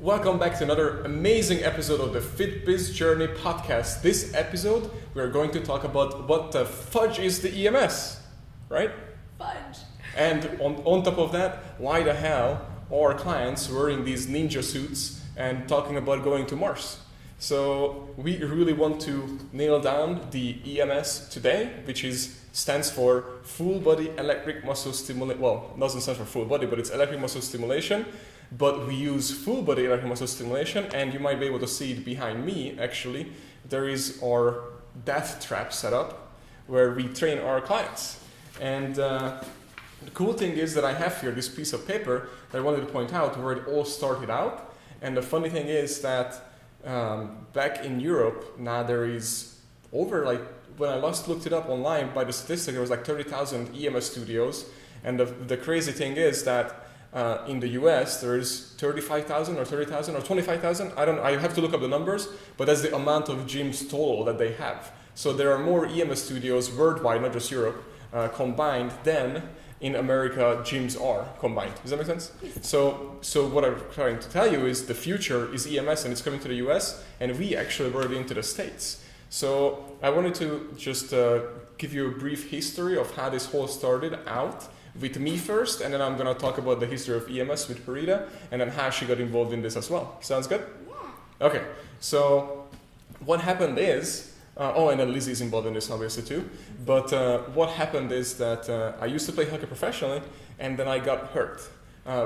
Welcome back to another amazing episode of the FitBiz Journey podcast. This episode, we're going to talk about what the fudge is the EMS, right? Fudge. And on top of that, why the hell are clients wearing these ninja suits and talking about going to Mars? So we really want to nail down the EMS today, which stands for Full Body Electric Muscle Stimulation. Well, it doesn't stand for full body, but it's electric muscle stimulation. But we use full body electric muscle stimulation, and you might be able to see it behind me actually. There is our death trap set up where we train our clients. And the cool thing is that I have here this piece of paper that I wanted to point out where it all started out. And the funny thing is that back in Europe, now there is over, like, when I last looked it up online by the statistic, there was like 30,000 EMS studios. And the crazy thing is that in the US, there's 35,000 or 30,000 or 25,000. I have to look up the numbers, but that's the amount of gyms total that they have. So there are more EMS studios worldwide, not just Europe, combined than in America gyms are combined. Does that make sense? So what I'm trying to tell you is the future is EMS and it's coming to the US, and we actually brought it into the States. So I wanted to just give you a brief history of how this whole started out with me first, and then I'm going to talk about the history of EMS with Parita, and then how she got involved in this as well. Sounds good? Yeah. Okay, so what happened is, and then Lizzie's involved in this obviously too, but what happened is that I used to play hockey professionally, and then I got hurt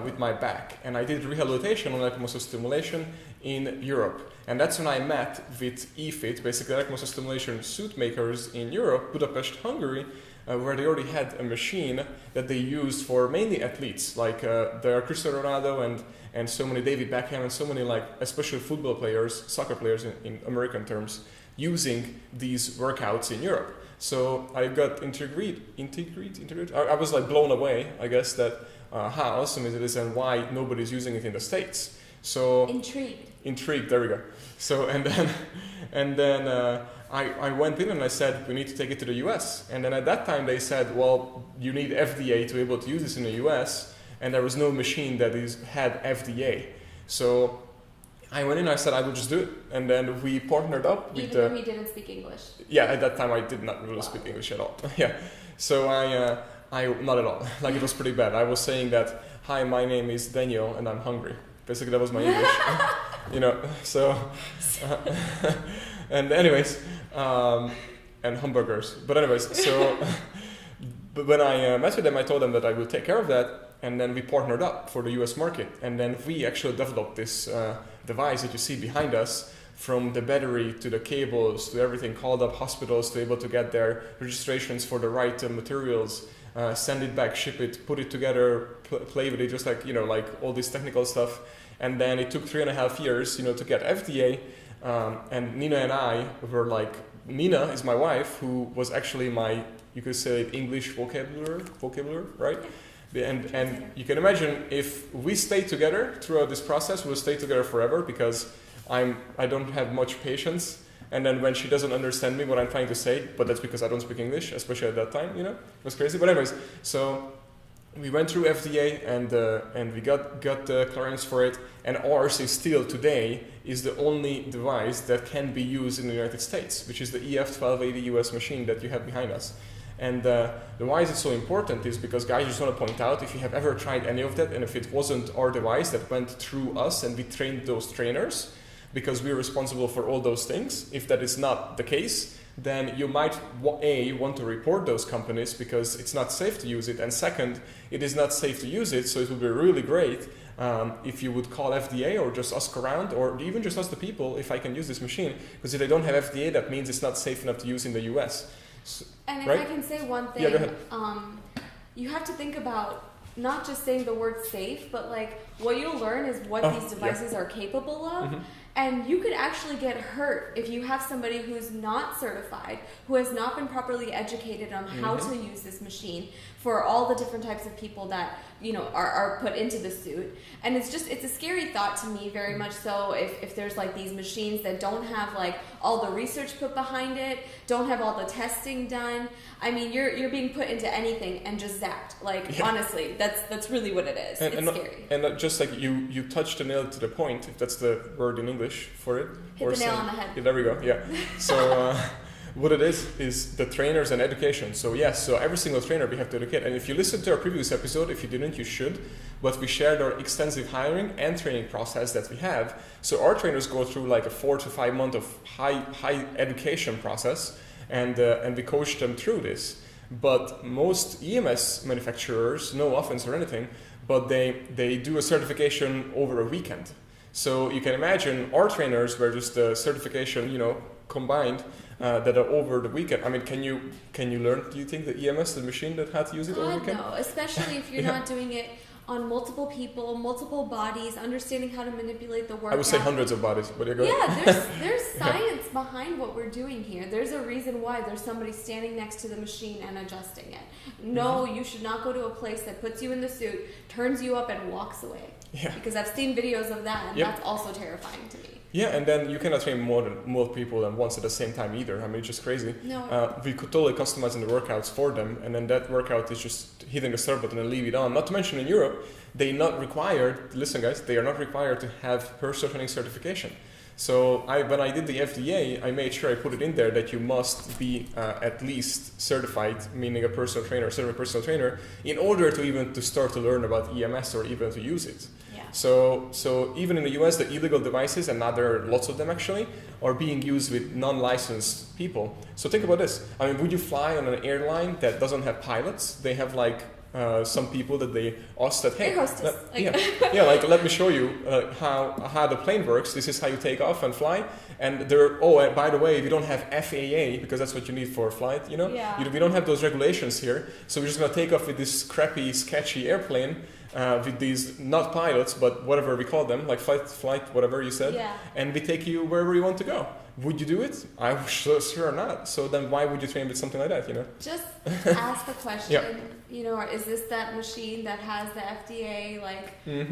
with my back, and I did rehabilitation on electric muscle stimulation in Europe. And that's when I met with EFIT, basically electric muscle stimulation suit makers in Europe, Budapest, Hungary, where they already had a machine that they used for mainly athletes, like there are Cristiano Ronaldo and so many David Beckham and so many, like, especially football players, soccer players in American terms, using these workouts in Europe. So I got integrated. I was like blown away, I guess, that how awesome it is and why nobody's using it in the States. So Intrigued. There we go. So and then I went in and I said, we need to take it to the US. And then at that time they said, well, you need FDA to be able to use this in the US. And there was no machine that had FDA. So I went in and I said, I will just do it. And then we partnered up with Even though he didn't speak English? Yeah, at that time I did not really speak English at all. Yeah. So I not at all. Like, it was pretty bad. I was saying that, hi, my name is Daniel and I'm hungry. Basically, that was my English. So... and anyways, and hamburgers. But anyways, so but when I met with them, I told them that I will take care of that, and then we partnered up for the US market. And then we actually developed this device that you see behind us, from the battery to the cables to everything, called up hospitals to able to get their registrations for the right materials, send it back, ship it, put it together, play with it, just like, like all this technical stuff. And then it took 3.5 years, to get FDA. And Nina and I were like, Nina is my wife, who was actually my, you could say, English vocabulary, right? And you can imagine, if we stay together throughout this process, we'll stay together forever, because I don't have much patience. And then when she doesn't understand me, what I'm trying to say, but that's because I don't speak English, especially at that time, it was crazy. But anyways, so we went through FDA and we got the clearance for it, and ours is still today is the only device that can be used in the United States, which is the EF1280 US machine that you have behind us. And why is it so important is because, guys, I just want to point out, if you have ever tried any of that, and if it wasn't our device that went through us and we trained those trainers, because we're responsible for all those things, if that is not the case, then you might want to report those companies because it's not safe to use it, and second, it is not safe to use it, so it would be really great if you would call FDA or just ask around, or even just ask the people if I can use this machine, because if they don't have FDA, that means it's not safe enough to use in the US. So, and if right? I can say one thing, yeah, go ahead. You have to think about not just saying the word safe, but like what you'll learn is what these devices are capable of. Mm-hmm. And you could actually get hurt if you have somebody who's not certified, who has not been properly educated on how to use this machine for all the different types of people that are put into the suit. And it's a scary thought to me, very much so, if there's like these machines that don't have like all the research put behind it, don't have all the testing done. I mean, you're being put into anything and just zapped. Like, honestly, That's really what it is. It's scary. And just like you touched the nail to the point, if that's the word in English for it. Hit the nail on the head. Yeah, there we go. Yeah. So what it is the trainers and education. So yes, so every single trainer we have to educate. And if you listen to our previous episode, if you didn't, you should. But we shared our extensive hiring and training process that we have. So our trainers go through like a 4 to 5 month of high education process, and we coach them through this. But most EMS manufacturers, no offense or anything, but they do a certification over a weekend. So you can imagine our trainers were just the certification, combined that are over the weekend. I mean, can you learn? Do you think the EMS, the machine that had to use it over the weekend? No, especially if you're not doing it on multiple people, multiple bodies, understanding how to manipulate the workout. I would say hundreds of bodies, but there's science behind what we're doing here. There's a reason why there's somebody standing next to the machine and adjusting it. No, you should not go to a place that puts you in the suit, turns you up, and walks away. Yeah. Because I've seen videos of that, and that's also terrifying to me. Yeah, and then you cannot train more people than once at the same time either. I mean, it's just crazy. No. We could totally customize the workouts for them, and then that workout is just hitting the start button and leave it on. Not to mention in Europe, they're not required, listen guys, they are not required to have personal training certification. So when I did the FDA, I made sure I put it in there that you must be at least certified, meaning a personal trainer, certified personal trainer, in order to even to start to learn about EMS or even to use it. Yeah. So even in the US, the illegal devices, and now there are lots of them actually, are being used with non-licensed people. So think about this. I mean, would you fly on an airline that doesn't have pilots? They have like some people that they ask that, hey, let me show you how the plane works. This is how you take off and fly. And and by the way, we don't have FAA because that's what you need for a flight, we don't have those regulations here. So we're just going to take off with this crappy, sketchy airplane with these, not pilots, but whatever we call them, like flight, whatever you said. Yeah. And we take you wherever you want to go. Would you do it? I was sure not. So then why would you train with something like that, Just ask the question, is this that machine that has the FDA,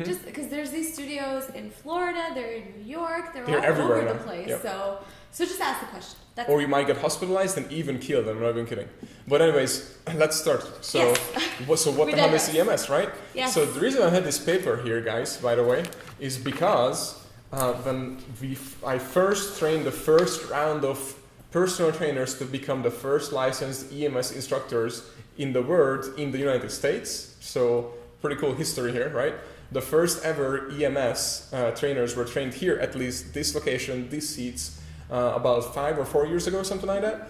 just because there's these studios in Florida, they're in New York, they're all everywhere over now. the place. Yep. So just ask the question. Or you might get hospitalized and even killed. I'm not even kidding. But anyways, let's start. So what the hell is EMS, right? Yes. So the reason I had this paper here, guys, by the way, is because when I first trained the first round of personal trainers to become the first licensed EMS instructors in the world in the United States. So pretty cool history here, right? The first ever EMS trainers were trained here, at least this location, these seats, about 5 or 4 years ago, something like that.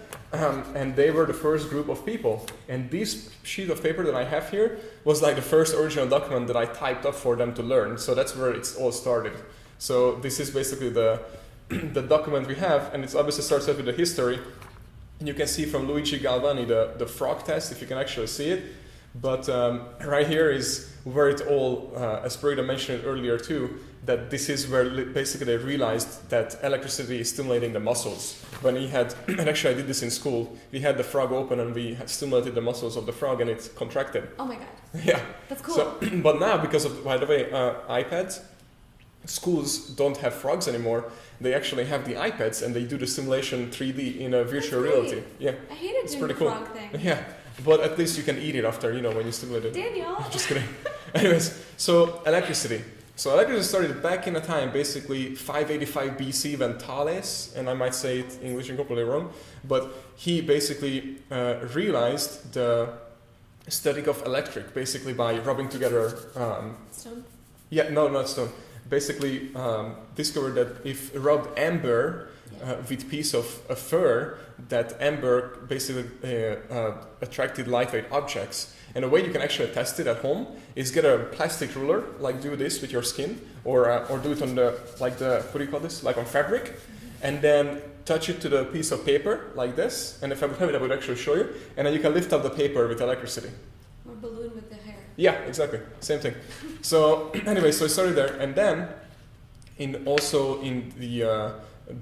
And they were the first group of people. And this sheet of paper that I have here was like the first original document that I typed up for them to learn. So that's where it's all started. So this is basically the document we have, and it obviously starts off with the history. And you can see from Luigi Galvani the frog test, if you can actually see it. But right here is where it all, as Breda mentioned earlier too, that this is where basically they realized that electricity is stimulating the muscles. When he had, and actually I did this in school, we had the frog open and we had stimulated the muscles of the frog and it contracted. Oh my God. Yeah. That's cool. So, but now, because of, by the way, iPads, schools don't have frogs anymore. They actually have the iPads and they do the simulation 3D in a virtual reality. Yeah. I hated doing the frog thing. Yeah. But at least you can eat it after, when you stimulate it. Daniel! Just kidding. Anyways, so electricity. So electricity started back in a time, basically 585 BC, when Thales, and I might say it in English and completely wrong, but he basically realized the static of electric, basically by rubbing together... stone? Yeah, no, not stone. Basically discovered that if rubbed amber with piece of fur, that amber basically attracted lightweight objects. And a way you can actually test it at home is get a plastic ruler, like do this with your skin, or do it on what do you call this? Like on fabric, and then touch it to the piece of paper like this. And if I would have it, I would actually show you. And then you can lift up the paper with electricity. Or balloon with the hair. Yeah, exactly, same thing. So anyway, so I started there, and then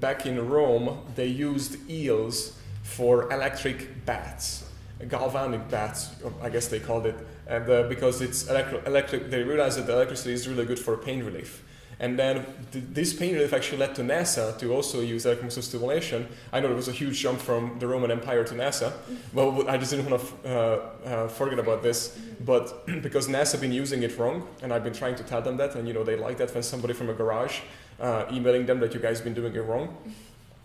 back in Rome, they used eels for electric bats, galvanic bats, I guess they called it, and because it's electric, they realized that the electricity is really good for pain relief. And then this pain relief actually led to NASA to also use electromuscular stimulation. I know it was a huge jump from the Roman Empire to NASA. Well, I just didn't want to forget about this. But because NASA been using it wrong, and I've been trying to tell them that, and they like that when somebody from a garage emailing them that you guys been doing it wrong.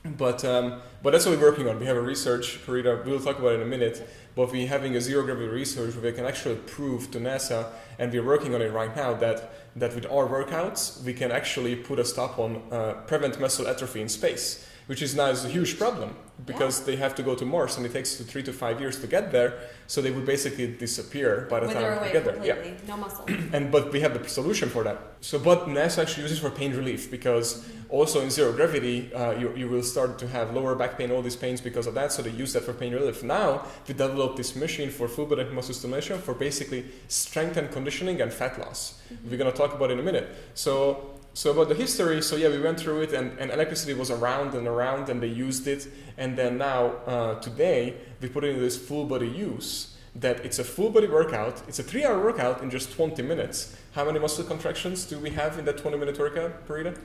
But that's what we're working on. We have a research, Karina, we'll talk about it in a minute, but we're having a zero gravity research where we can actually prove to NASA, and we're working on it right now, that with our workouts, we can actually put a stop on prevent muscle atrophy in space, which is now a huge problem because they have to go to Mars and it takes 3 to 5 years to get there. So they would basically disappear by the time they get there. Yeah, no muscle. But we have the solution for that. But NASA actually uses it for pain relief because also in zero gravity, you will start to have lower back pain, all these pains because of that. So they use that for pain relief. Now we developed this machine for full body muscle stimulation for basically strength and conditioning and fat loss. We're going to talk about it in a minute. So about the history, we went through it, and electricity was around, and they used it, and then now, today, we put it in this full body use, that it's a full body workout, it's a 3-hour workout in just 20 minutes. How many muscle contractions do we have in that 20-minute workout, Parita?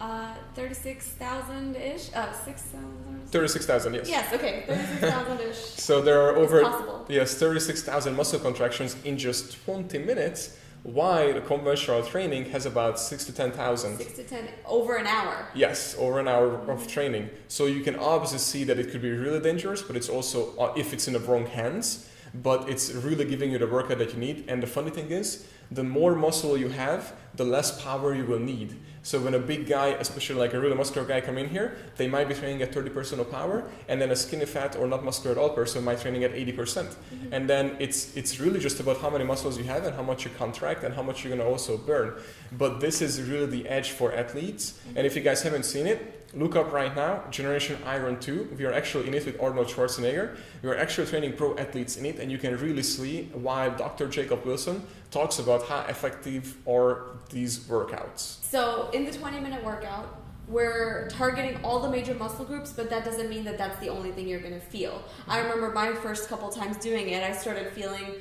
36,000-ish? 6,000? 36,000, yes. Yes, okay, 36,000-ish. So there are over 36,000 muscle contractions in just 20 minutes. Why the conventional training has about 6 to 10,000. 6 to 10 over an hour. Yes, over an hour of training. So you can obviously see that it could be really dangerous, but it's also if it's in the wrong hands. But it's really giving you the workout that you need. And the funny thing is, the more muscle you have, the less power you will need. So when a big guy, especially like a really muscular guy, come in here, they might be training at 30% of power, and then a skinny fat or not muscular at all person might training at 80%. And then it's really just about how many muscles you have and how much you contract and how much you're going to also burn. But this is really the edge for athletes. And if you guys haven't seen it, look up right now, Generation Iron 2. We are actually in it with Arnold Schwarzenegger. We are actually training pro athletes in it, and you can really see why Dr. Jacob Wilson talks about how effective are these workouts. So in the 20-minute workout, we're targeting all the major muscle groups, but that doesn't mean that that's the only thing you're going to feel. I remember my first couple times doing it, I started feeling,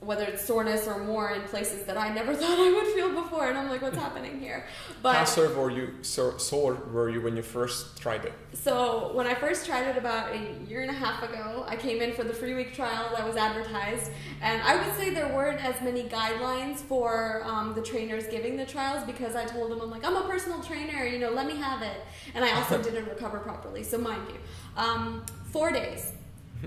whether it's soreness or more in places that I never thought I would feel before, and I'm like, what's happening here? But how sore were you when you first tried it? So when I first tried it about a year and a half ago, I came in for the free week trial that was advertised, and I would say there weren't as many guidelines for the trainers giving the trials, because I told them, I'm a personal trainer, let me have it. And I also didn't recover properly, so mind you. 4 days.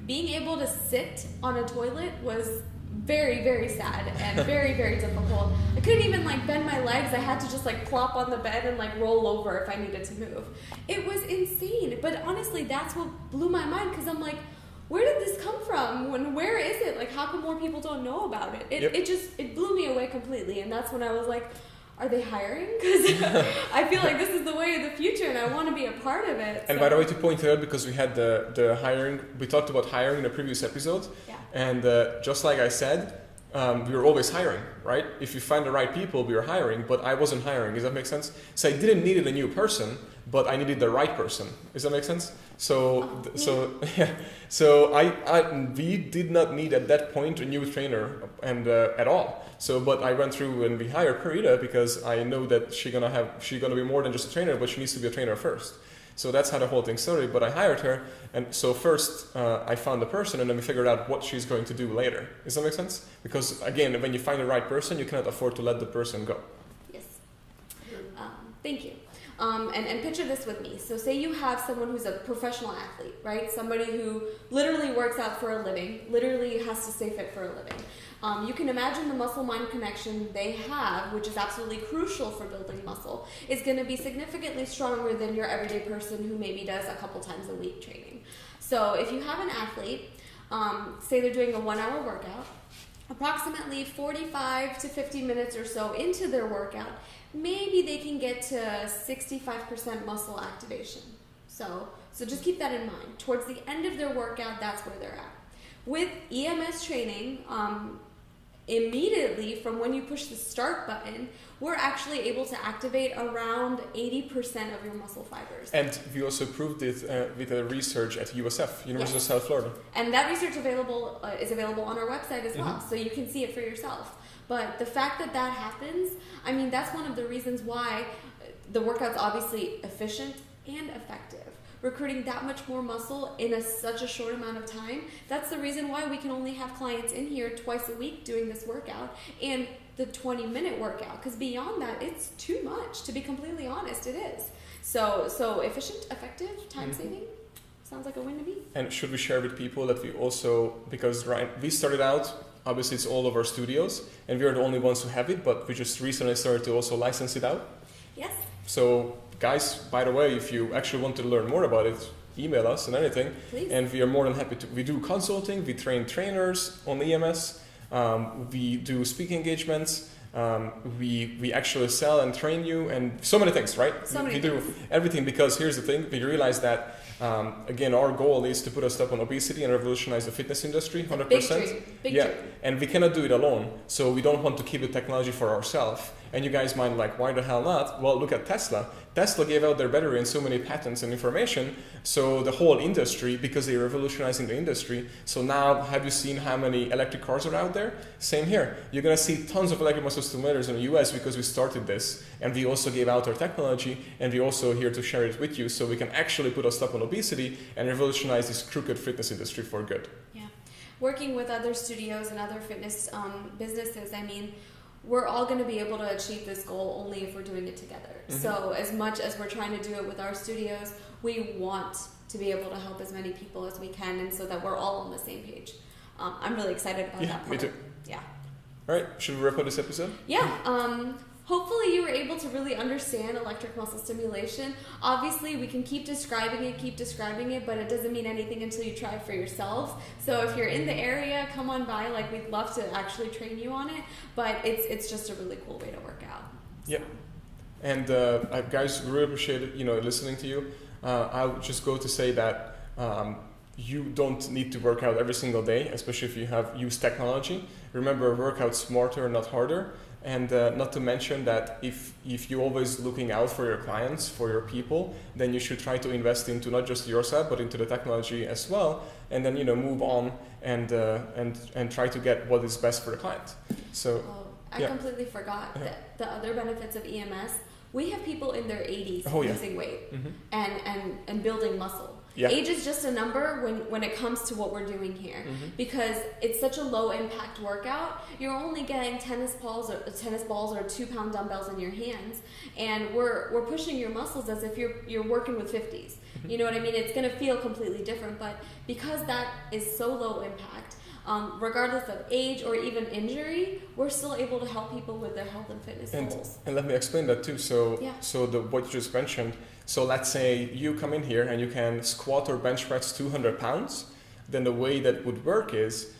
Being able to sit on a toilet was very, very sad and very, very difficult. I couldn't even bend my legs. I had to just plop on the bed and roll over if I needed to move. It was insane. But honestly, that's what blew my mind, because I'm like, where did this come from? Where is it? How come more people don't know about it? It blew me away completely. And that's when I was like, are they hiring? Because I feel like this is the way of the future, and I want to be a part of it. And by the way, to point out, because we had the hiring, we talked about hiring in a previous episode. Yeah. And just like I said, we were always hiring, right? If you find the right people, we were hiring, but I wasn't hiring. Does that make sense? So I didn't need a new person, but I needed the right person. Does that make sense? We did not need at that point a new trainer at all. But I went through and we hired Parita because I know that she's gonna be more than just a trainer, but she needs to be a trainer first. So that's how the whole thing started. But I hired her, and so first I found the person, and then we figured out what she's going to do later. Does that make sense? Because again, when you find the right person, you cannot afford to let the person go. Yes. Thank you. And picture this with me. So say you have someone who's a professional athlete, right? Somebody who literally works out for a living, literally has to stay fit for a living. You can imagine the muscle-mind connection they have, which is absolutely crucial for building muscle, is going to be significantly stronger than your everyday person who maybe does a couple times a week training. So if you have an athlete, say they're doing a 1-hour workout, approximately 45 to 50 minutes or so into their workout, maybe they can get to 65% muscle activation. So just keep that in mind. Towards the end of their workout, that's where they're at. With EMS training, immediately from when you push the start button, we're actually able to activate around 80% of your muscle fibers. And we also proved it with a research at USF, University of South Florida. And that research is available on our website as well, so you can see it for yourself. But the fact that that happens, I mean, that's one of the reasons why the workout's obviously efficient and effective. Recruiting that much more muscle in such a short amount of time, that's the reason why we can only have clients in here twice a week doing this workout and the 20-minute workout, because beyond that, it's too much. To be completely honest, it is. So efficient, effective, time-saving, sounds like a win to me. And should we share with people that we also, because we started out, obviously it's all of our studios, and we are the only ones who have it, but we just recently started to also license it out. Yes. So guys, by the way, if you actually want to learn more about it, email us and anything. Please. And we are more than happy to. We do consulting, we train trainers on EMS, we do speaking engagements, we actually sell and train you, and so many things, right? We do everything, because here's the thing, we realize that again, our goal is to put a stop on obesity and revolutionize the fitness industry, 100%. Big dream. And we cannot do it alone, so we don't want to keep the technology for ourselves. And you guys might like, why the hell not? Well, look at Tesla. Tesla gave out their battery and so many patents and information, so the whole industry, because they're revolutionizing the industry. So now, have you seen how many electric cars are out there? Same here. You're going to see tons of electric muscle stimulators in the US because we started this, and we also gave out our technology, and we're also here to share it with you, so we can actually put a stop on obesity and revolutionize this crooked fitness industry for good. Yeah. Working with other studios and other fitness businesses, I mean, we're all going to be able to achieve this goal only if we're doing it together. So as much as we're trying to do it with our studios, we want to be able to help as many people as we can, and so that we're all on the same page. I'm really excited about that part. Me too. Yeah. All right, should we wrap up this episode? Yeah. Hopefully you were able to really understand electric muscle stimulation. Obviously, we can keep describing it, but it doesn't mean anything until you try it for yourselves. So if you're in the area, come on by. Like, we'd love to actually train you on it, but it's just a really cool way to work out. So. Yeah. And guys, really appreciate it, listening to you. I'll just go to say that you don't need to work out every single day, especially if you have used technology. Remember, work out smarter, not harder. And not to mention that if you're always looking out for your clients, for your people, then you should try to invest into not just yourself, but into the technology as well. And then, move on and try to get what is best for the client. So, I completely forgot that the other benefits of EMS, we have people in their 80s losing weight and building muscle. Yeah. Age is just a number when it comes to what we're doing here, because it's such a low impact workout. You're only getting tennis balls or 2-pound dumbbells in your hands, and we're pushing your muscles as if you're working with 50s. You know what I mean? It's going to feel completely different, but because that is so low impact, regardless of age or even injury, we're still able to help people with their health and fitness goals. And let me explain that too. So what you just mentioned. So let's say you come in here and you can squat or bench press 200 pounds. Then the way that would work is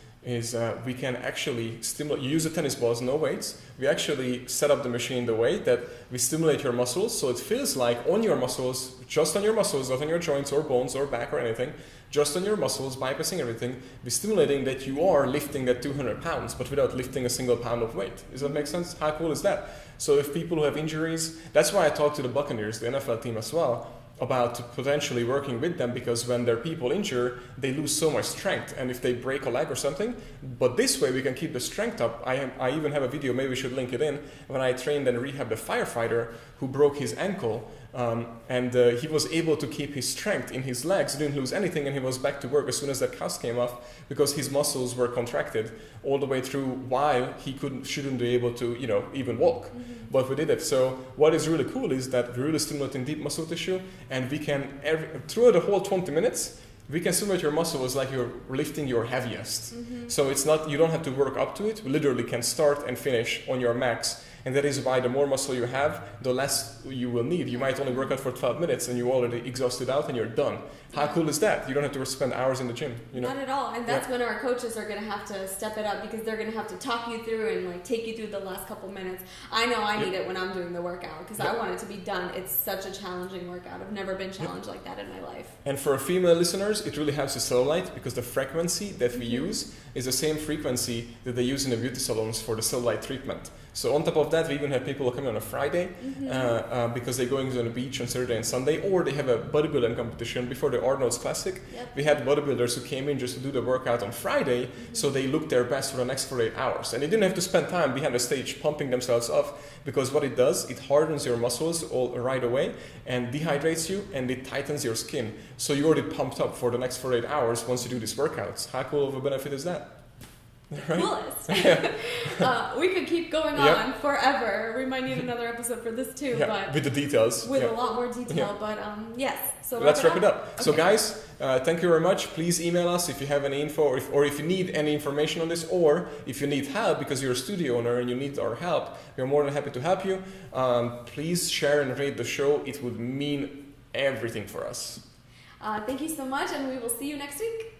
we can actually stimulate. You use the tennis balls, no weights. We actually set up the machine the way that we stimulate your muscles, so it feels like on your muscles, just on your muscles, not on your joints or bones or back or anything, just on your muscles, bypassing everything. We're stimulating that you are lifting that 200 pounds, but without lifting a single pound of weight. Does that make sense? How cool is that? So if people who have injuries, that's why I talked to the Buccaneers, the NFL team as well, about potentially working with them, because when their people injure, they lose so much strength, and if they break a leg or something, but this way we can keep the strength up. I even have a video, maybe we should link it in, when I trained and rehabbed a firefighter who broke his ankle, and he was able to keep his strength in his legs, didn't lose anything, and he was back to work as soon as that cast came off, because his muscles were contracted all the way through while he shouldn't be able to even walk. But we did it. So what is really cool is that we're really stimulating deep muscle tissue, and we can throughout the whole 20 minutes we can stimulate your muscles like you're lifting your heaviest. So it's not, you don't have to work up to it. We literally can start and finish on your max. And that is why the more muscle you have, the less you will need. You might only work out for 12 minutes and you already exhausted out and you're done. How cool is that? You don't have to spend hours in the gym. Not at all. And that's when our coaches are going to have to step it up, because they're going to have to talk you through and take you through the last couple minutes. I know I need it when I'm doing the workout, because I want it to be done. It's such a challenging workout. I've never been challenged like that in my life. And for female listeners, it really helps the cellulite, because the frequency that we use is the same frequency that they use in the beauty salons for the cellulite treatment. So on top of that, we even have people coming on a Friday because they're going to the beach on Saturday and Sunday, or they have a bodybuilding competition before the Arnold's Classic. Yep. We had bodybuilders who came in just to do the workout on Friday, so they looked their best for the next 48 hours. And they didn't have to spend time behind the stage pumping themselves up, because what it does, it hardens your muscles all right away and dehydrates you, and it tightens your skin. So you're already pumped up for the next 48 hours once you do these workouts. How cool of a benefit is that? Right? Coolest. We could keep going on forever. We might need another episode for this too, but with the details. With a lot more detail, but yes. So let's wrap it up. Okay. So guys, thank you very much. Please email us if you have any info, or if you need any information on this, or if you need help because you're a studio owner and you need our help, we're more than happy to help you. Please share and rate the show. It would mean everything for us. Thank you so much, and we will see you next week.